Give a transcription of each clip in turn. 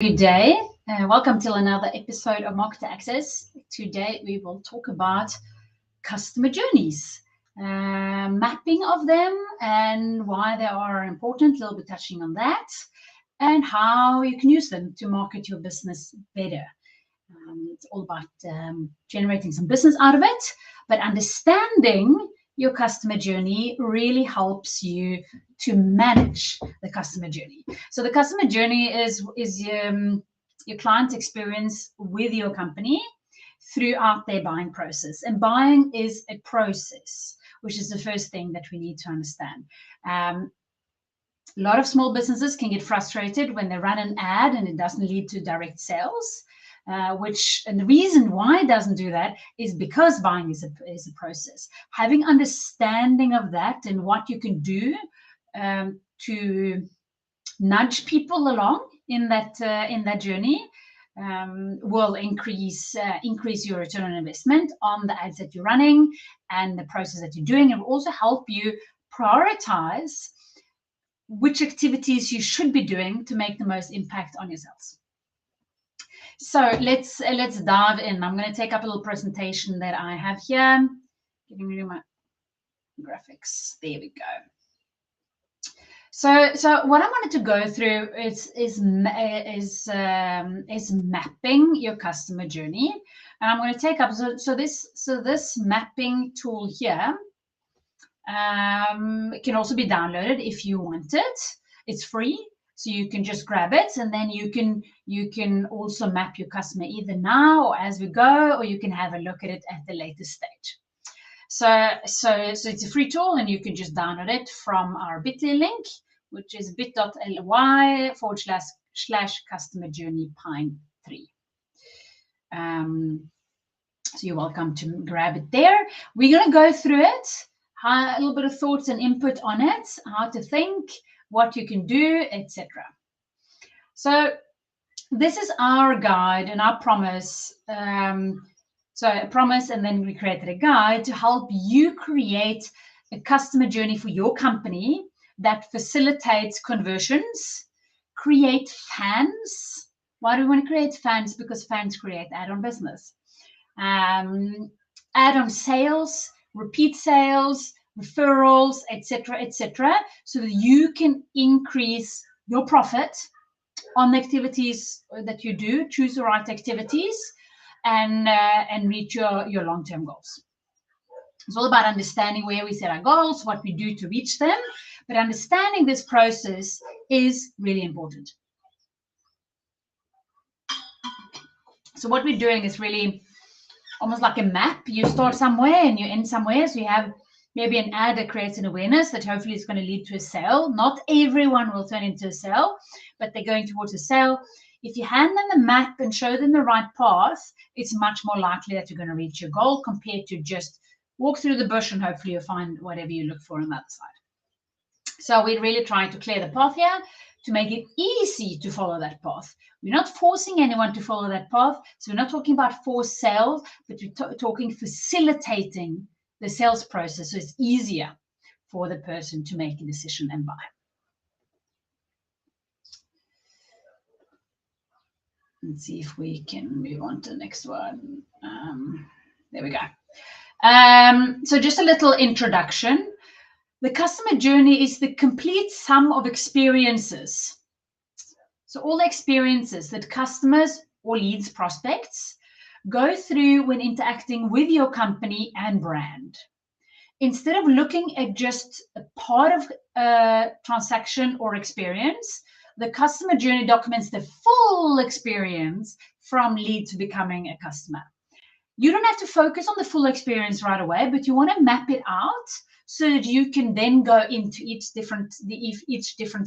Good day. Welcome to another episode of Marketer Access. Today we will talk about customer journeys, mapping of them and why they are important, a little bit touching on that, and how you can use them to market your business better. It's all about generating some business out of it, but understanding your customer journey really helps you to manage the customer journey. So the customer journey is your client experience with your company throughout their buying process. And buying is a process, which is the first thing that we need to understand. A lot of small businesses can get frustrated when they run an ad and it doesn't lead to direct sales. And the reason why it doesn't do that is because buying is a process. Having understanding of that and what you can do to nudge people along in that journey will increase your return on investment on the ads that you're running and the process that you're doing. It will also help you prioritize which activities you should be doing to make the most impact on your sales. So let's dive in. I'm going to take up a little presentation that I have here. Giving me my graphics. There we go. So what I wanted to go through is mapping your customer journey, and I'm going to take up this mapping tool here. It can also be downloaded if you want it. It's free. So you can just grab it, and then you can also map your customer either now or as we go, or you can have a look at it at the later stage. So it's a free tool, and you can just download it from our Bitly link, which is bit.ly/customer journey Pine 3. So you're welcome to grab it there. We're going to go through it, a little bit of thoughts and input on it, how to think, what you can do, etc. So this is our guide and our promise. So a promise, and then we created a guide to help you create a customer journey for your company that facilitates conversions, create fans. Why do we want to create fans? Because fans create add-on business, add-on sales, repeat sales, referrals, etc., so that you can increase your profit on the activities that you do. Choose the right activities and reach your long-term goals. It's all about understanding where we set our goals, what we do to reach them, but understanding this process is really important. So what we're doing is really almost like a map. You start somewhere and you end somewhere. So you have maybe an ad that creates an awareness that hopefully is going to lead to a sale. Not everyone will turn into a sale, but they're going towards a sale. If you hand them the map and show them the right path, it's much more likely that you're going to reach your goal compared to just walk through the bush and hopefully you'll find whatever you look for on the other side. So we're really trying to clear the path here to make it easy to follow that path. We're not forcing anyone to follow that path. So we're not talking about forced sales, but we're talking facilitating the sales process so it's easier for the person to make a decision and buy. Let's see if we can move on to the next one. There we go. So just a little introduction. The customer journey is the complete sum of experiences. So all the experiences that customers or leads, prospects, go through when interacting with your company and brand. Instead of looking at just a part of a transaction or experience, the customer journey documents the full experience from lead to becoming a customer. You don't have to focus on the full experience right away, but you want to map it out so that you can then go into each different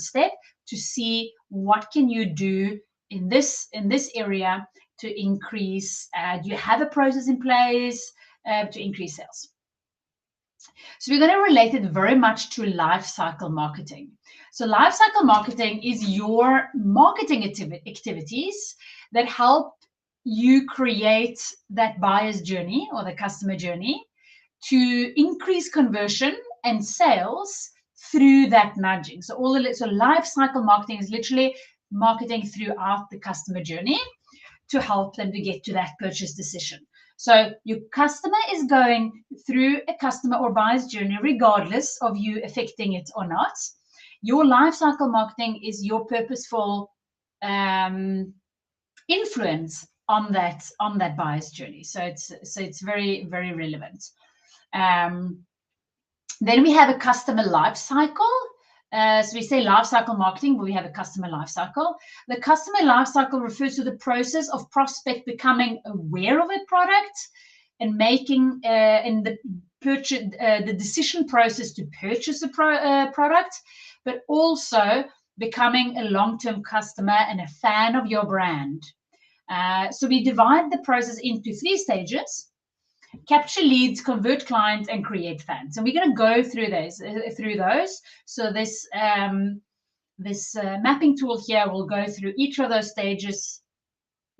step to see what can you do in this area to increase. Do you have a process in place to increase sales? So we're going to relate it very much to life cycle marketing. So life cycle marketing is your marketing activities that help you create that buyer's journey or the customer journey to increase conversion and sales through that nudging. So life cycle marketing is literally marketing throughout the customer journey to help them to get to that purchase decision. So your customer is going through a customer or buyer's journey regardless of you affecting it or not. Your lifecycle marketing is your purposeful influence on that buyer's journey. So it's very, very relevant. Then we have a customer life cycle. So we say life cycle marketing, but we have a customer life cycle. The customer life cycle refers to the process of prospect becoming aware of a product and making in the purchase the decision process to purchase a product, but also becoming a long-term customer and a fan of your brand. So we divide the process into 3 stages: capture leads, convert clients, and create fans. And we're going to go through those. So this mapping tool here will go through each of those stages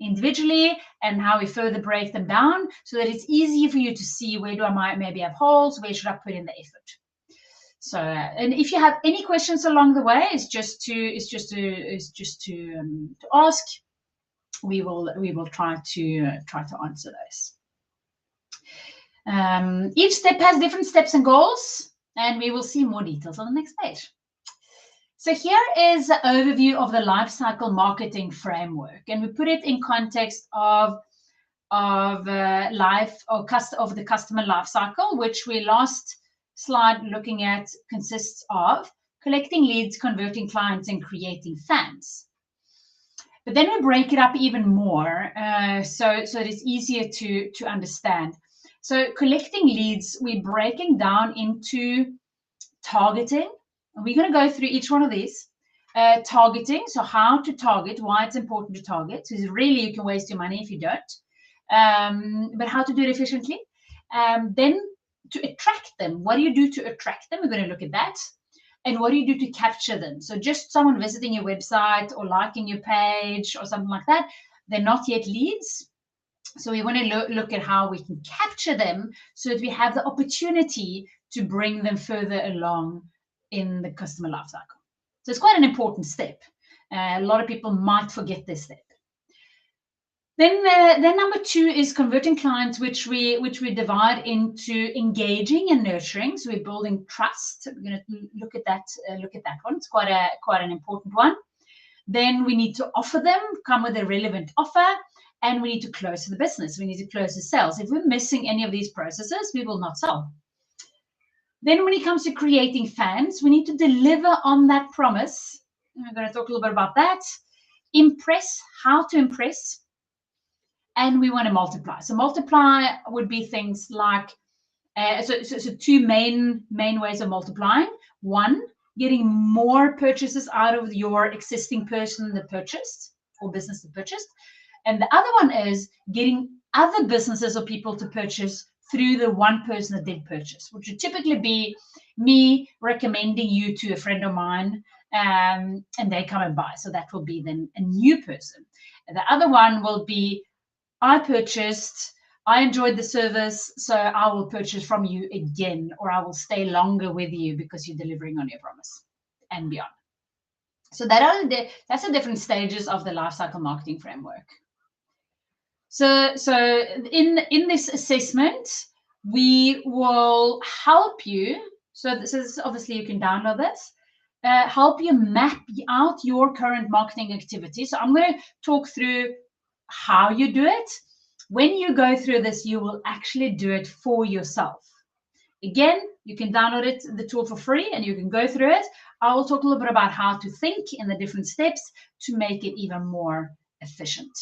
individually and how we further break them down so that it's easier for you to see where do I maybe have holes, where should I put in the effort. So, and if you have any questions along the way, it's just to ask. We will try to answer those. Each step has different steps and goals, and we will see more details on the next page. So here is an overview of the lifecycle marketing framework, and we put it in context of the customer lifecycle, which we last slide looking at consists of collecting leads, converting clients, and creating fans. But then we break it up even more, so it is easier to understand. So collecting leads, we're breaking down into targeting. And we're going to go through each one of these. Targeting, so how to target, why it's important to target. So really, you can waste your money if you don't. But how to do it efficiently. Then to attract them. What do you do to attract them? We're going to look at that. And what do you do to capture them? So just someone visiting your website or liking your page or something like that, they're not yet leads. So we want to look at how we can capture them so that we have the opportunity to bring them further along in the customer lifecycle. So it's quite an important step. A lot of people might forget this step. Then number 2 is converting clients, which we divide into engaging and nurturing. So we're building trust. We're going to look at that one. It's quite an important one. Then we need to offer them, come with a relevant offer, and we need to close the business. We need to close the sales. If we're missing any of these processes, we will not sell. Then when it comes to creating fans, we need to deliver on that promise. And we're going to talk a little bit about that. Impress, how to impress. And we want to multiply. So multiply would be things like, so 2 main ways of multiplying. 1, getting more purchases out of your existing person that purchased or business that purchased. And the other one is getting other businesses or people to purchase through the one person that did purchase, which would typically be me recommending you to a friend of mine, and they come and buy. So that will be then a new person. And the other one will be, I purchased, I enjoyed the service, so I will purchase from you again, or I will stay longer with you because you're delivering on your promise and beyond. So that's the different stages of the lifecycle marketing framework. So in this assessment, we will help you. So this is obviously you can download this. Help you map out your current marketing activity. So I'm going to talk through how you do it. When you go through this, you will actually do it for yourself. Again, you can download the tool for free, and you can go through it. I will talk a little bit about how to think in the different steps to make it even more efficient.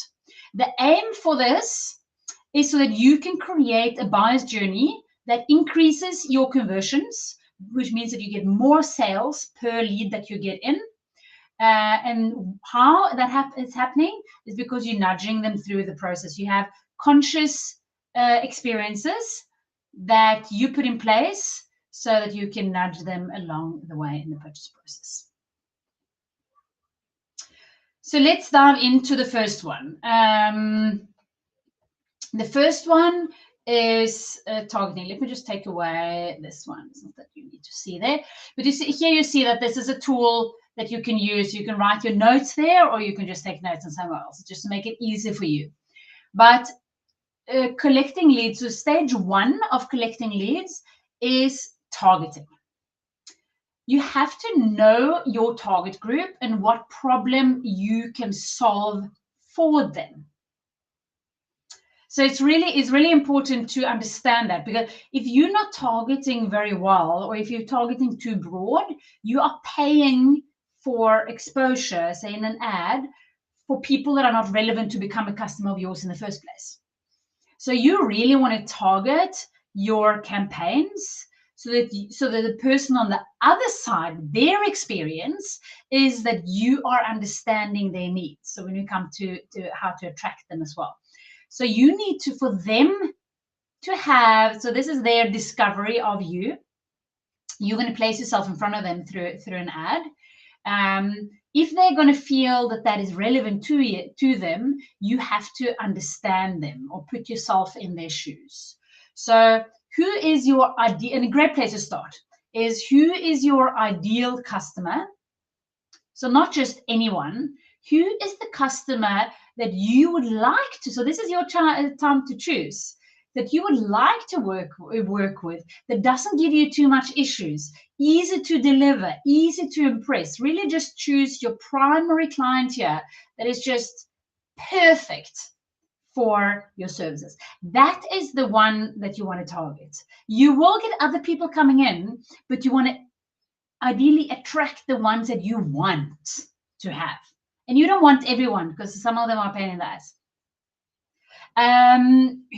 The aim for this is so that you can create a buyer's journey that increases your conversions, which means that you get more sales per lead that you get in. And how that is happening is because you're nudging them through the process. You have conscious experiences that you put in place so that you can nudge them along the way in the purchase process. So let's dive into the first one. The first one is targeting. Let me just take away this one. It's not that you need to see there, but you see here. You see that this is a tool that you can use. You can write your notes there, or you can just take notes on somewhere else, just to make it easy for you. But collecting leads, so stage one of collecting leads is targeting. You have to know your target group and what problem you can solve for them. So it's really important to understand that, because if you're not targeting very well, or if you're targeting too broad, you are paying for exposure, say in an ad, for people that are not relevant to become a customer of yours in the first place. So you really want to target your campaigns so that the person on the other side, their experience is that you are understanding their needs. So when you come to how to attract them as well. So you need to, for them to have, so this is their discovery of you. You're going to place yourself in front of them through an ad. If they're going to feel that is relevant to them, you have to understand them or put yourself in their shoes. So who is your ideal, and a great place to start is, who is your ideal customer? So not just anyone, who is the customer that you would like to, so this is your time to choose, that you would like to work with, that doesn't give you too much issues, easy to deliver, easy to impress. Really just choose your primary client here that is just perfect for your services. That is the one that you want to target. You will get other people coming in, but you want to ideally attract the ones that you want to have. And you don't want everyone, because some of them are a pain in the ass.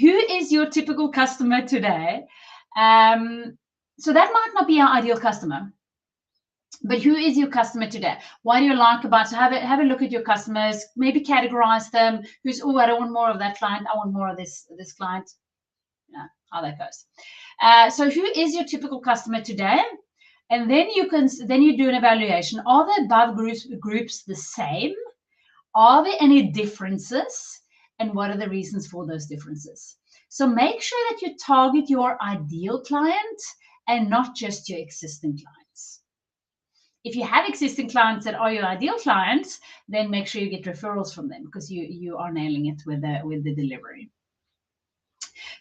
Who is your typical customer today? So that might not be our ideal customer, but who is your customer today? What do you like about? So have a look at your customers, maybe categorize them. Who's, oh, I don't want more of that client, I want more of this client. Yeah, how that goes. So who is your typical customer today? And then you do an evaluation. Are the above groups the same? Are there any differences? And what are the reasons for those differences? So make sure that you target your ideal client and not just your existing clients. If you have existing clients that are your ideal clients, then make sure you get referrals from them, because you are nailing it with the delivery.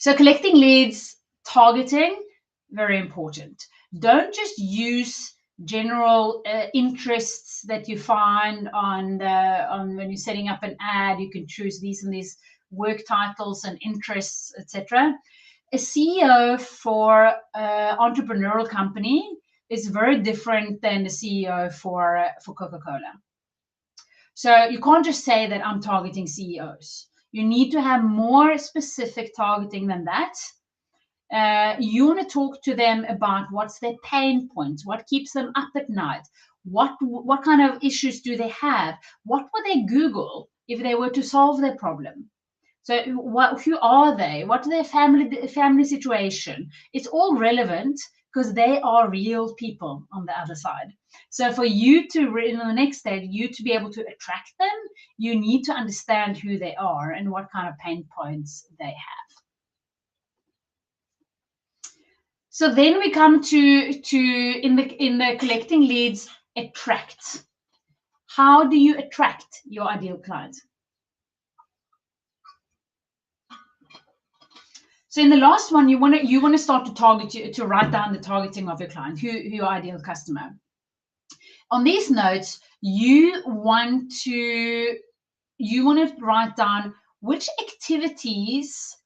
So collecting leads, targeting, very important. Don't just use general interests that you find on when you're setting up an ad. You can choose these and these work titles and interests, etc. A CEO for an entrepreneurial company is very different than the CEO for Coca-Cola. So you can't just say that I'm targeting CEOs. You need to have more specific targeting than that. You want to talk to them about what's their pain points, what keeps them up at night, what kind of issues do they have, what would they Google if they were to solve their problem. So who are they? What is their family situation? It's all relevant, because they are real people on the other side. So for you to, in the next stage, you to be able to attract them, you need to understand who they are and what kind of pain points they have. So then we come to in the collecting leads, attract. How do you attract your ideal client? So in the last one, you want to start to target, to write down the targeting of your client, who your ideal customer. On these notes, you want to write down which activities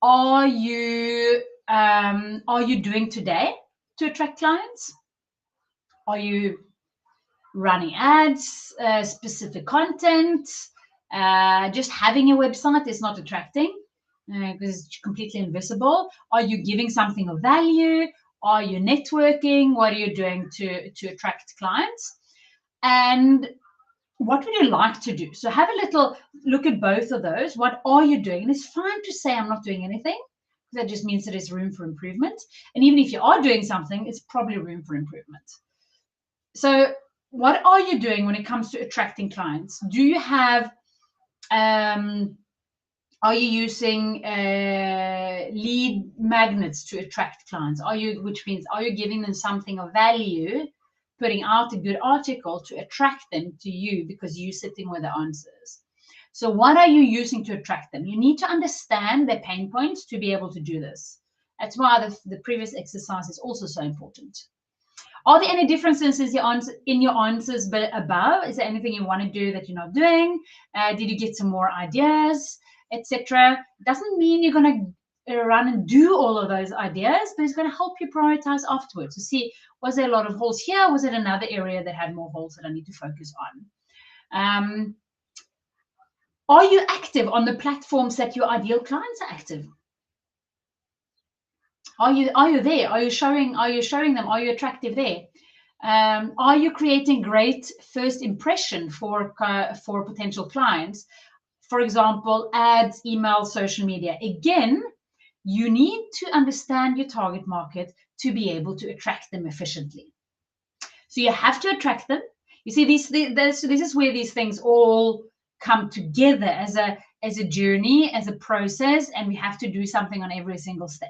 are you doing today to attract clients. Are you running ads, specific content? Just having a website is not attracting, because it's completely invisible. Are you giving something of value? Are you networking? What are you doing to attract clients? And what would you like to do? So have a little look at both of those. What are you doing? And it's fine to say I'm not doing anything, because that just means that there's room for improvement. And even if you are doing something, it's probably room for improvement. So what are you doing when it comes to attracting clients? Do you have are you using lead magnets to attract clients? Which means, are you giving them something of value putting out a good article to attract them to you because you're sitting with the answers. So what are you using to attract them? You need to understand their pain points to be able to do this. That's why the previous exercise is also so important. Are there any differences in your answers above? Is there anything you want to do that you're not doing? Did you get some more ideas, etc.? Doesn't mean you're going to run and do all of those ideas, but it's going to help you prioritize afterwards to see, was there a lot of holes here? Was it another area that had more holes that I need to focus on? Are you active on the platforms that your ideal clients are active? Are you there? Are you showing them? Are you attractive there? Are you creating great first impression for potential clients? For example, ads, email, social media. Again, you need to understand your target market to be able to attract them efficiently. So you have to attract them. You see, this is where these things all come together as a journey, as a process, and we have to do something on every single step.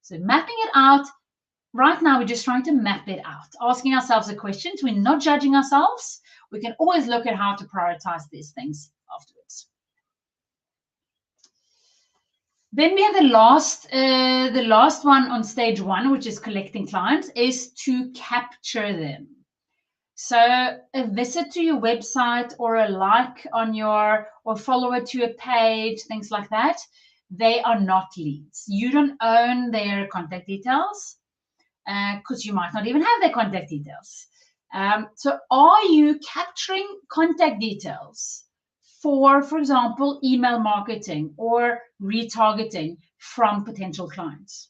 So mapping it out. Right now, we're just trying to map it out, asking ourselves the questions. We're not judging ourselves. We can always look at how to prioritize these things afterwards. Then we have the last one on stage 1, which is collecting clients, is to capture them. So a visit to your website or a like on or follower to a page, things like that, they are not leads. You don't own their contact details because you might not even have their contact details. So are you capturing contact details for example, email marketing or retargeting from potential clients?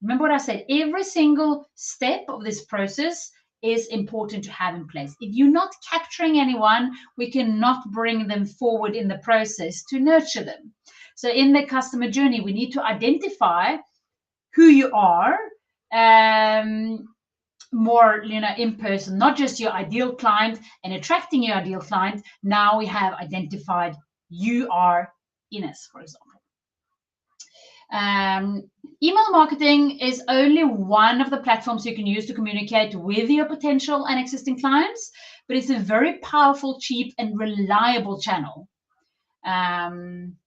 Remember what I said, every single step of this process is important to have in place. If you're not capturing anyone, we cannot bring them forward in the process to nurture them. So in the customer journey, we need to identify who you are, more in person, not just your ideal client and attracting your ideal client. Now we have identified you are Ines, for example. Email marketing is only one of the platforms you can use to communicate with your potential and existing clients, but it's a very powerful, cheap, and reliable channel. Even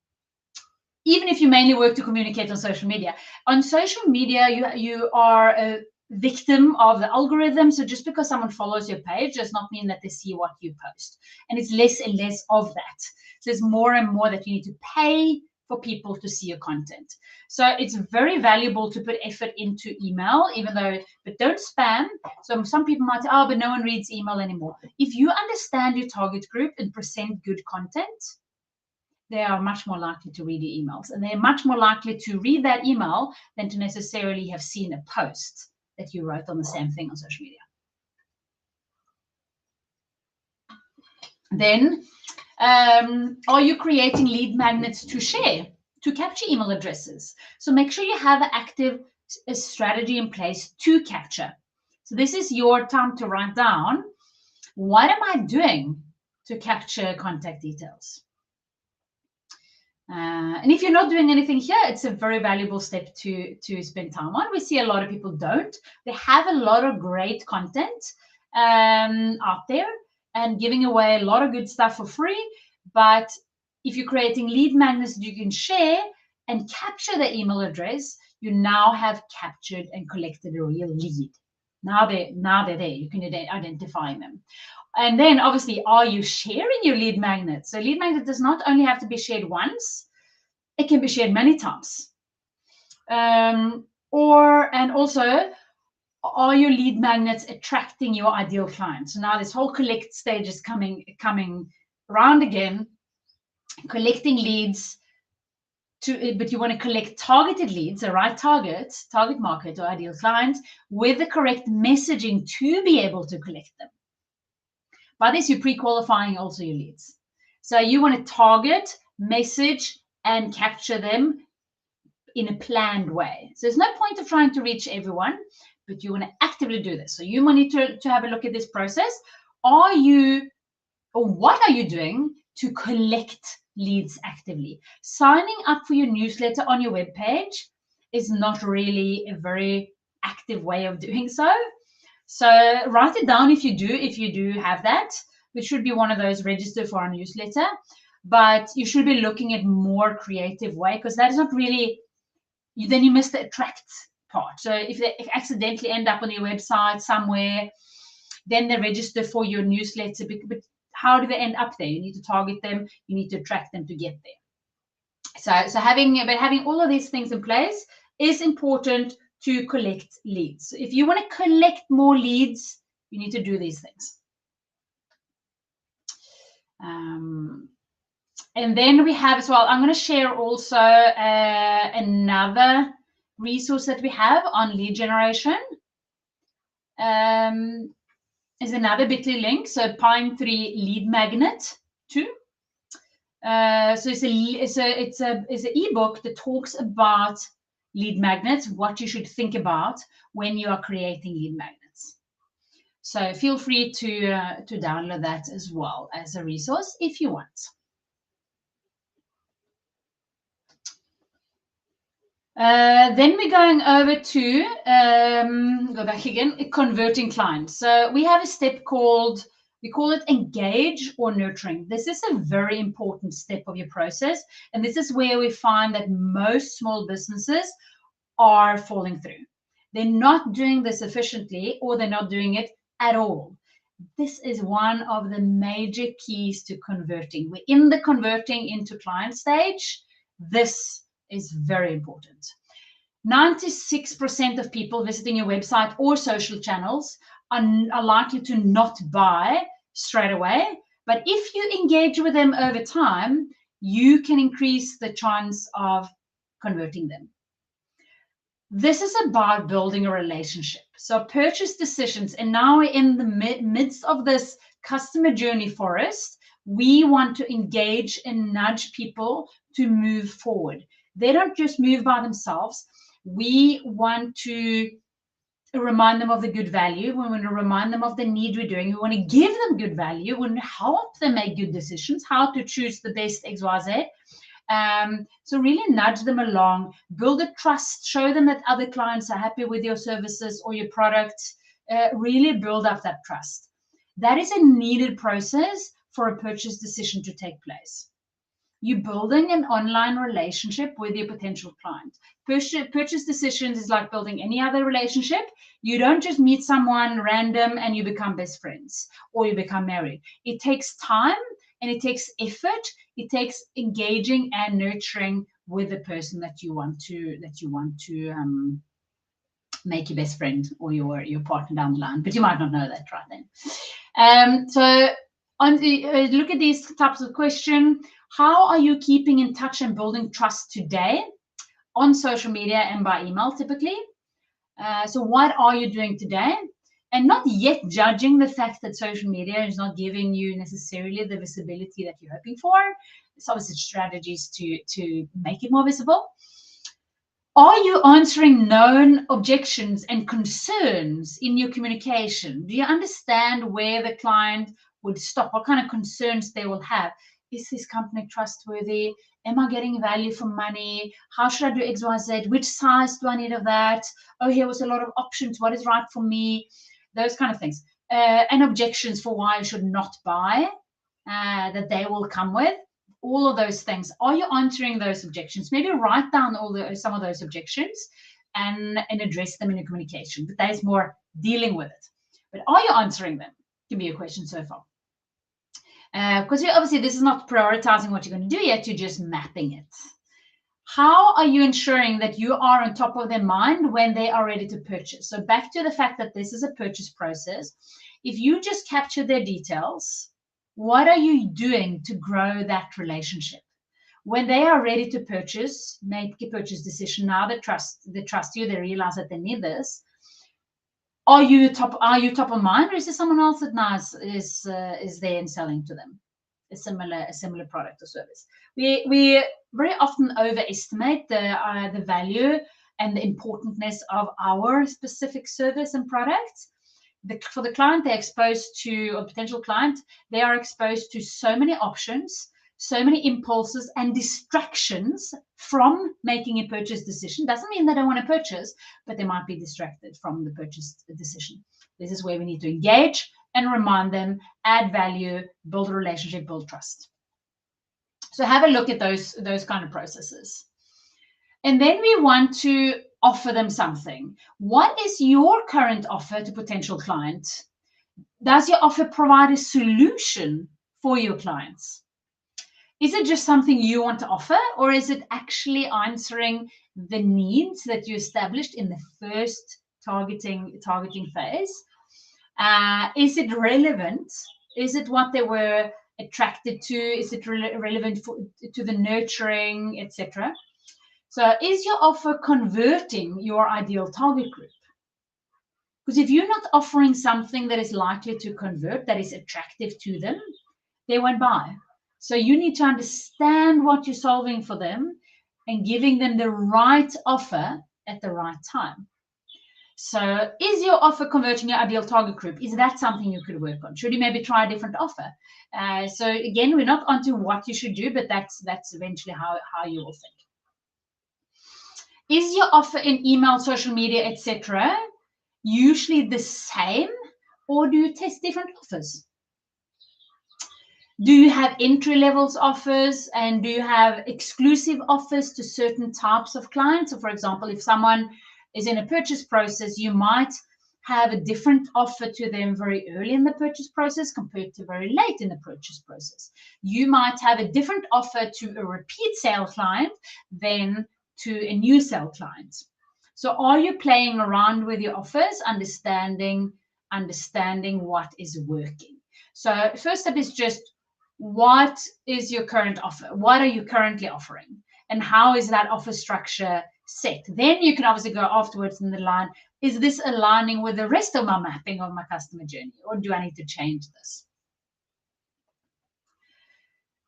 if you mainly work to communicate on social media. On social media, you are a victim of the algorithm. So just because someone follows your page does not mean that they see what you post. And it's less and less of that. So there's more and more that you need to pay for people to see your content. So it's very valuable to put effort into email, but don't spam. So some people might say, oh, but no one reads email anymore. If you understand your target group and present good content, they are much more likely to read your emails. And they're much more likely to read that email than to necessarily have seen a post that you wrote on the same thing on social media. Then, are you creating lead magnets to share, to capture email addresses? So make sure you have an active strategy in place to capture. So this is your time to write down, what am I doing to capture contact details? And if you're not doing anything here, it's a very valuable step to spend time on. We see a lot of people don't. They have a lot of great content out there and giving away a lot of good stuff for free. But if you're creating lead magnets that you can share and capture the email address, you now have captured and collected a real lead. Now they're there. You can identify them. And then obviously, are you sharing your lead magnet? So lead magnet does not only have to be shared once, it can be shared many times. And also, are your lead magnets attracting your ideal clients? So now this whole collect stage is coming around again, collecting leads, but you want to collect targeted leads, the right target market or ideal clients with the correct messaging to be able to collect them. By this, you're pre-qualifying also your leads. So you want to target, message, and capture them in a planned way. So there's no point of trying to reach everyone, but you want to actively do this. So you might need to have a look at this process. What are you doing to collect leads actively? Signing up for your newsletter on your webpage is not really a very active way of doing so. So write it down if you do have that, which should be one of those register for our newsletter. But you should be looking at more creative way, because that is not really, then you miss the attract part. So if they accidentally end up on your website somewhere, then they register for your newsletter. But how do they end up there? You need to target them. You need to attract them to get there. So having all of these things in place is important to collect leads. So if you want to collect more leads, you need to do these things. And then we have as well, I'm going to share also another resource that we have on lead generation. Is another bit.ly link, so Pine3 Lead Magnet 2. So it's an ebook that talks about lead magnets, what you should think about when you are creating lead magnets. So feel free to download that as well as a resource if you want. Then we're going over to go back again, converting clients. So we have a step called, we call it engage or nurturing. This is a very important step of your process, and this is where we find that most small businesses are falling through. They're not doing this efficiently, or they're not doing it at all. This is one of the major keys to converting. We're in the converting into client stage. This is very important. 96% of people visiting your website or social channels are likely to not buy straight away. But if you engage with them over time, you can increase the chance of converting them. This is about building a relationship. So purchase decisions, and now we're in the midst of this customer journey forest. We want to engage and nudge people to move forward. They don't just move by themselves. We want to remind them of the good value. We want to remind them of the need we're doing. We want to give them good value. We want to help them make good decisions, how to choose the best XYZ. So really nudge them along, build a trust, show them that other clients are happy with your services or your products, really build up that trust. That is a needed process for a purchase decision to take place. You're building an online relationship with your potential client. Purchase decisions is like building any other relationship. You don't just meet someone random and you become best friends or you become married. It takes time and it takes effort. It takes engaging and nurturing with the person that you want to make your best friend or your partner down the line. But you might not know that right then. So on the, look at these types of questions. How are you keeping in touch and building trust today on social media and by email typically? So what are you doing today? And not yet judging the fact that social media is not giving you necessarily the visibility that you're hoping for. It's obviously strategies to make it more visible. Are you answering known objections and concerns in your communication? Do you understand where the client would stop? What kind of concerns they will have? Is this company trustworthy? Am I getting value for money? How should I do XYZ? Which size do I need of that? Oh, here was a lot of options. What is right for me? Those kind of things. And objections for why I should not buy that they will come with. All of those things. Are you answering those objections? Maybe write down some of those objections and address them in your communication. But that is more dealing with it. But are you answering them? Can be a question so far. Because obviously this is not prioritizing what you're going to do yet, you're just mapping it. How are you ensuring that you are on top of their mind when they are ready to purchase? So back to the fact that this is a purchase process. If you just capture their details, what are you doing to grow that relationship? When they are ready to purchase, make a purchase decision, now they trust you, they realize that they need this. Are you top of mind, or is there someone else that now is there and selling to them a similar product or service? We very often overestimate the value and the importance of our specific service and product. For the client, they're exposed to, or potential client, they are exposed to so many options, so many impulses and distractions from making a purchase decision. Doesn't mean they don't want to purchase, but they might be distracted from the purchase decision. This is where we need to engage and remind them, add value, build a relationship, build trust. So have a look at those kind of processes. And then we want to offer them something. What is your current offer to potential clients? Does your offer provide a solution for your clients? Is it just something you want to offer, or is it actually answering the needs that you established in the first targeting phase? Is it relevant? Is it what they were attracted to? Is it relevant to the nurturing, etc.? So is your offer converting your ideal target group? Because if you're not offering something that is likely to convert, that is attractive to them, they won't buy. So you need to understand what you're solving for them and giving them the right offer at the right time. So is your offer converting your ideal target group? Is that something you could work on? Should you maybe try a different offer? So again, we're not onto what you should do, but that's eventually how you will think. Is your offer in email, social media, etc., usually the same, or do you test different offers? Do you have entry levels offers, and do you have exclusive offers to certain types of clients? So for example, if someone is in a purchase process, you might have a different offer to them very early in the purchase process compared to very late in the purchase process. You might have a different offer to a repeat sale client than to a new sale client. So are you playing around with your offers, understanding what is working? So first step is just, what is your current offer? What are you currently offering? And how is that offer structure set? Then you can obviously go afterwards in the line, is this aligning with the rest of my mapping of my customer journey, or do I need to change this?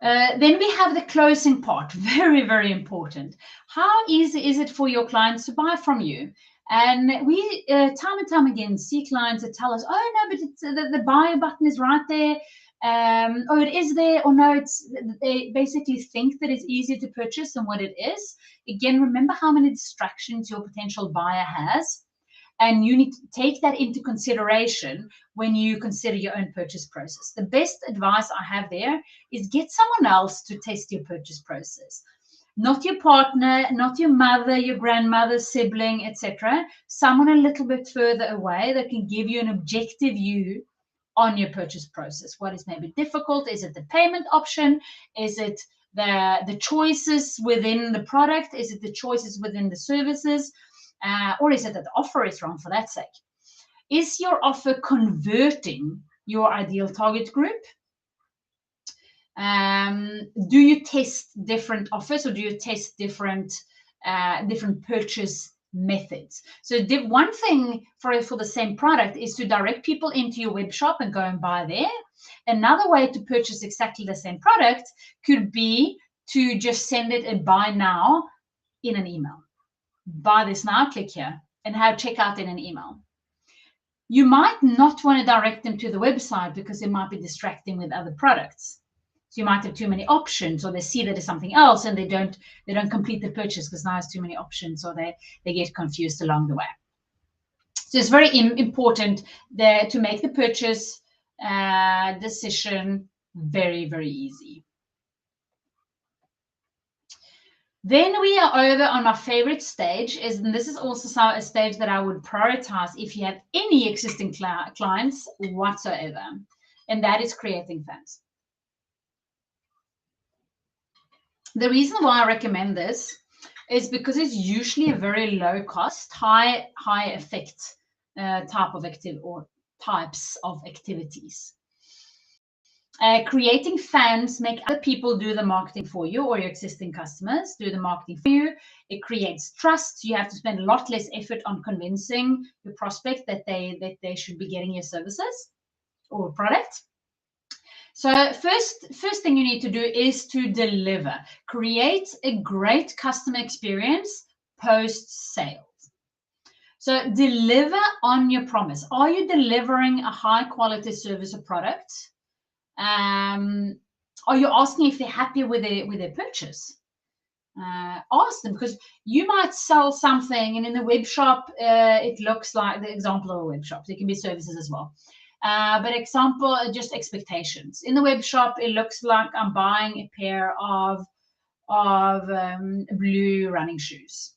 Then we have the closing part, very, very important. How easy is it for your clients to buy from you? And we time and time again see clients that tell us, oh no, but it's, the buy button is right there. Oh, it is there, or no, they basically think that it's easier to purchase than what it is. Again, remember how many distractions your potential buyer has, and you need to take that into consideration when you consider your own purchase process. The best advice I have there is get someone else to test your purchase process. Not your partner, not your mother, your grandmother, sibling, etc. Someone a little bit further away that can give you an objective view on your purchase process. What is maybe difficult? Is it the payment option? Is it the choices within the product? Is it the choices within the services? Or is it that the offer is wrong for that sake? Is your offer converting your ideal target group? Do you test different offers, or do you test different purchase methods? So one thing for the same product is to direct people into your web shop and go and buy there. Another way to purchase exactly the same product could be to just send it a buy now in an email. Buy this now, click here, and have checkout in an email. You might not want to direct them to the website because it might be distracting with other products. So you might have too many options, or they see that it's something else and they don't complete the purchase because now it's too many options, or they get confused along the way. So it's very important to make the purchase decision very, very easy. Then we are over on my favorite stage, and this is also a stage that I would prioritize if you have any existing clients whatsoever, and that is creating fans. The reason why I recommend this is because it's usually a very low cost, high effect type of or types of activities. Creating fans make other people do the marketing for you, or your existing customers do the marketing for you. It creates trust. You have to spend a lot less effort on convincing your prospect that they should be getting your services or product. So first thing you need to do is to deliver. Create a great customer experience post-sales. So deliver on your promise. Are you delivering a high quality service or product? Are you asking if they're happy with their purchase? Ask them, because you might sell something and in the web shop it looks like the example of a web shop. There can be services as well. But example, just expectations. In the web shop, it looks like I'm buying a pair of blue running shoes.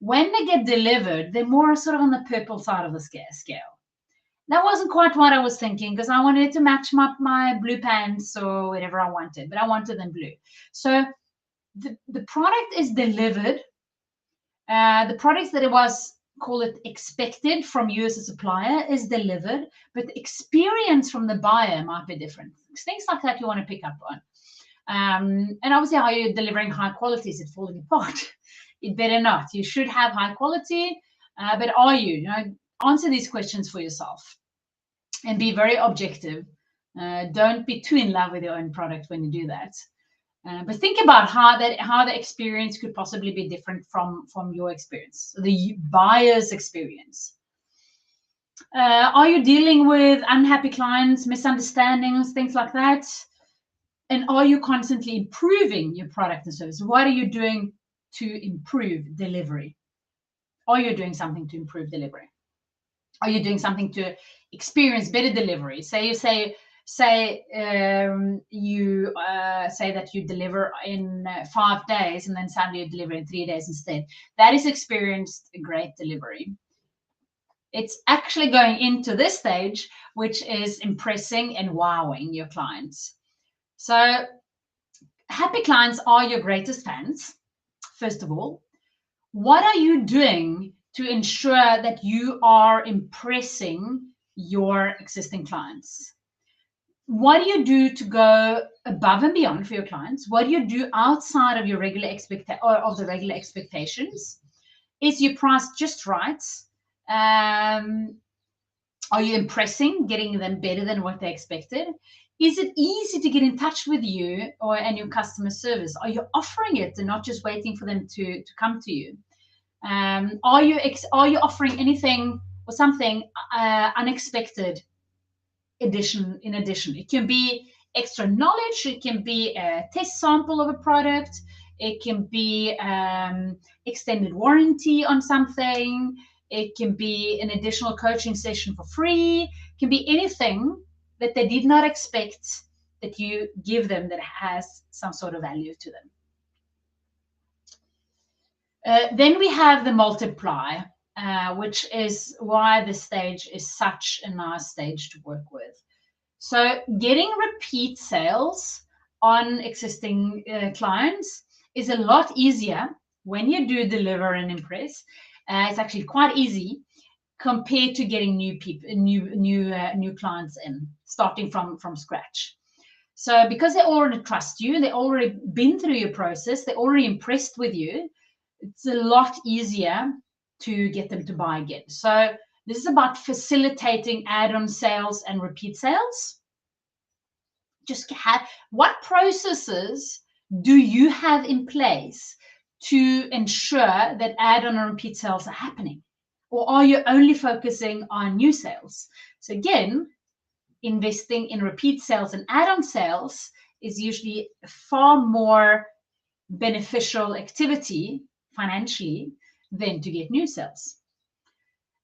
When they get delivered, they're more sort of on the purple side of the scale. That wasn't quite what I was thinking, because I wanted to match my blue pants or whatever I wanted, but I wanted them blue. So the product is delivered. The products that it was, call it, expected from you as a supplier is delivered, but the experience from the buyer might be different. Things like that you want to pick up on. And obviously, how you're delivering high quality, is it falling apart? It better not. You should have high quality, but are you? You know, answer these questions for yourself and be very objective. Don't be too in love with your own product when you do that. But think about how the experience could possibly be different from your experience, the buyer's experience. Are you dealing with unhappy clients, misunderstandings, things like that? And are you constantly improving your product and service? What are you doing to improve delivery? Are you doing something to improve delivery? Are you doing something to experience better delivery? Say you say that you deliver in 5 days, and then suddenly you deliver in 3 days instead. That is experienced great delivery. It's actually going into this stage, which is impressing and wowing your clients. So happy clients are your greatest fans, first of all. What are you doing to ensure that you are impressing your existing clients? What do you do to go above and beyond for your clients? What do you do outside of your regular expectations? Is your price just right? Are you impressing, getting them better than what they expected? Is it easy to get in touch with you and your customer service? Are you offering it and not just waiting for them to come to you? Are you offering anything or something unexpected in addition? It can be extra knowledge. It can be a test sample of a product. It can be extended warranty on something. It can be an additional coaching session for free. It can be anything that they did not expect that you give them that has some sort of value to them. Then we have the multiply, which is why this stage is such a nice stage to work with. So getting repeat sales on existing clients is a lot easier when you do deliver and impress. It's actually quite easy compared to getting new clients in, starting from scratch. So because they already trust you, they already been through your process, they're already impressed with you, it's a lot easier to get them to buy again. So this is about facilitating add-on sales and repeat sales. What processes do you have in place to ensure that add-on and repeat sales are happening? Or are you only focusing on new sales? So again, investing in repeat sales and add-on sales is usually a far more beneficial activity financially than to get new sales.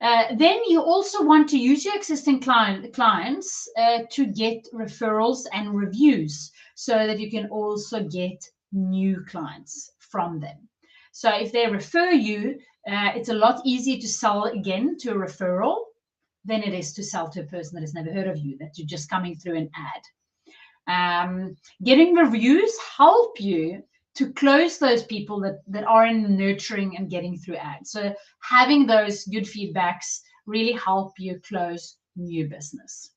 Then you also want to use your existing clients to get referrals and reviews so that you can also get new clients from them. So if they refer you, it's a lot easier to sell again to a referral than it is to sell to a person that has never heard of you, that you're just coming through an ad. Getting reviews help you to close those people that are in the nurturing and getting through ads. So having those good feedbacks really help you close new business.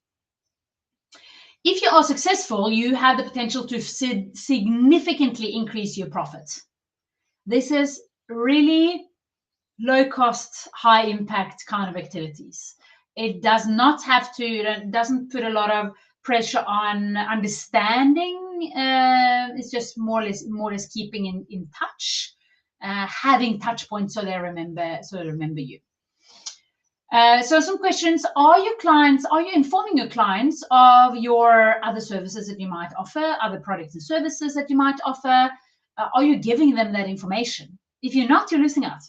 If you are successful, you have the potential to significantly increase your profits. This is really low cost, high impact kind of activities. It does not have to, it doesn't put a lot of pressure on understanding. It's just more or less keeping in touch, having touch points so they remember you. So some questions: are you informing your clients of your other services that you might offer, other products and services that you might offer? Are you giving them that information? If you're not, you're losing out.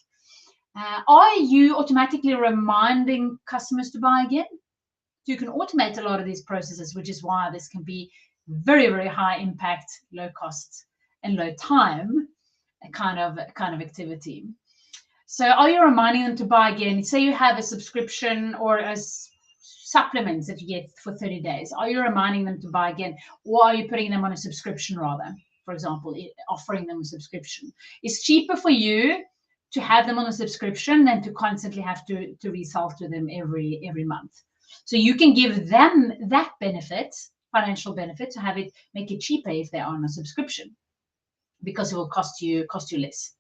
Are you automatically reminding customers to buy again? So you can automate a lot of these processes, which is why this can be very, very high impact, low cost, and low time kind of activity. So are you reminding them to buy again? Say you have a subscription or a supplements that you get for 30 days. Are you reminding them to buy again? Or are you putting them on a subscription rather? For example, offering them a subscription. It's cheaper for you to have them on a subscription than to constantly have to resell to them every month. So you can give them that benefit, financial benefit, to have it make it cheaper if they're on a subscription, because it will cost you less.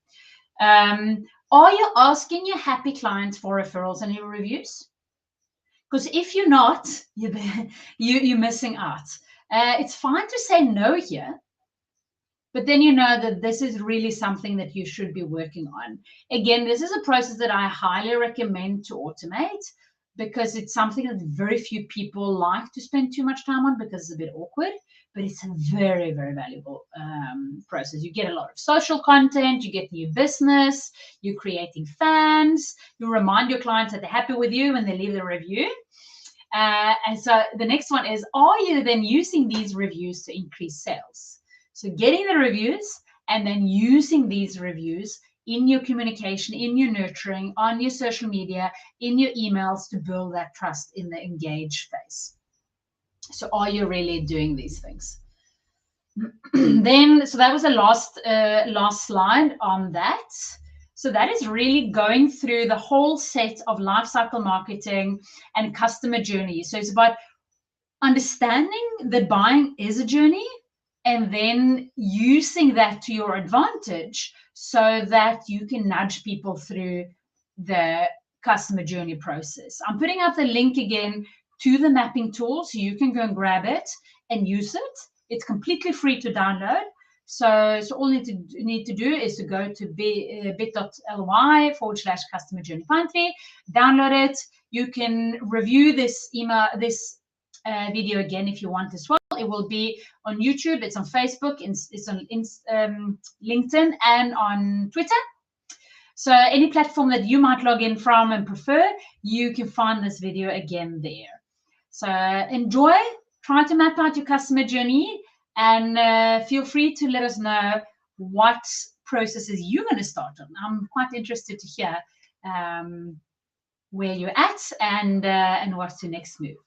Are you asking your happy clients for referrals and your reviews? Because if you're not, you're missing out. It's fine to say no here, but then you know that this is really something that you should be working on. Again, this is a process that I highly recommend to automate, because it's something that very few people like to spend too much time on because it's a bit awkward, but it's a very, very valuable process. You get a lot of social content, you get new business, you're creating fans, you remind your clients that they're happy with you when they leave the review. And so the next one is, are you then using these reviews to increase sales? So getting the reviews and then using these reviews in your communication, in your nurturing, on your social media, in your emails, to build that trust in the engage phase. So are you really doing these things? Then, so that was the last slide on that. So that is really going through the whole set of lifecycle marketing and customer journey. So it's about understanding that buying is a journey, and then using that to your advantage so that you can nudge people through the customer journey process. I'm putting up the link again to the mapping tool, so you can go and grab it and use it. It's completely free to download. So all you need to do is to go to bit.ly/customer journey pine tree, download it. You can review this video again if you want as well. It will be on YouTube, it's on Facebook, it's on LinkedIn, and on Twitter. So any platform that you might log in from and prefer, you can find this video again there. So enjoy, try to map out your customer journey, and feel free to let us know what processes you're going to start on. I'm quite interested to hear where you're at and what's your next move.